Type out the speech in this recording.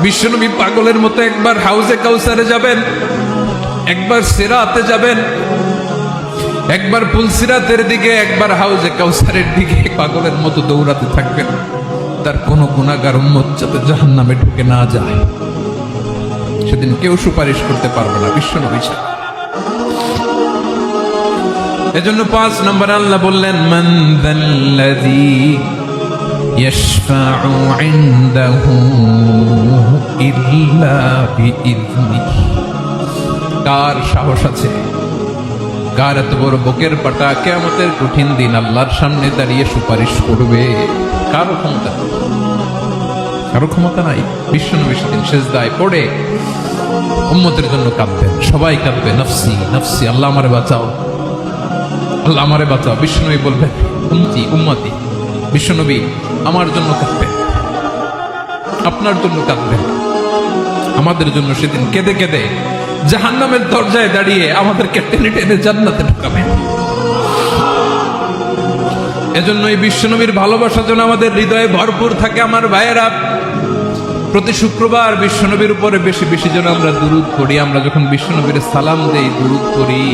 বিশ্বনবী পাগলের মতো একবার হাউজে কাউসারে যাবেন, একবার সিরাতে যাবেন, একবার পুলসিরাতের দিকে, একবার হাউজে কাউসারের দিকে পাগলের মতো দৌড়াতে থাকবেন। তার কোনো গুনাহগার উম্মত যাতে জাহান্নামে ঢুকে না যায়, সেদিন কেউ সুপারিশ করতে পারবে না বিশ্বনবী ছাড়া। এজন্য 5 নম্বরে আল্লাহ বললেন, মান যাল্লাযী ইয়াশফাউ ইনদাহু ইল্লা বিইযনিহি। কার সাহস আছে, কার এত বড় বুকের পাটা কিয়ামতের কঠিন দিন আল্লাহর সামনে দাঁড়িয়ে সুপারিশ করবে? কারো ক্ষমতা, কারো ক্ষমতা নাই। বিশ্বনবী সেদিন সেজদায় পড়ে উম্মতের জন্য কাঁদবেন, সবাই কাঁদবে, নফসি নফসি, আল্লাহ আমারে বাঁচাও, আল্লাহ আমারে বাঁচাও। বিশ্বনবী বলবেন, উম্মতি উম্মতি। বিশ্বনবী আমার জন্য কাঁদবেন, আপনার জন্য কাঁদবেন, আমাদের জন্য সেদিন কেঁদে কেঁদে জাহান্নামের দরজায় দাঁড়িয়ে আমাদেরকে টেনে টেনে জান্নাতে ঢুকাবেন। এজন্যই বিশ্বনবীর ভালোবাসা যেন আমাদের হৃদয়ে ভরপুর থাকে। আমার ভাইয়েরা, প্রতি শুক্রবার বিশ্বনবীর উপরে বেশি বেশি যেন আমরা দুরূদ পড়ি। আমরা যখন বিশ্বনবীর সালাম দেই, দুরূদ পড়ি,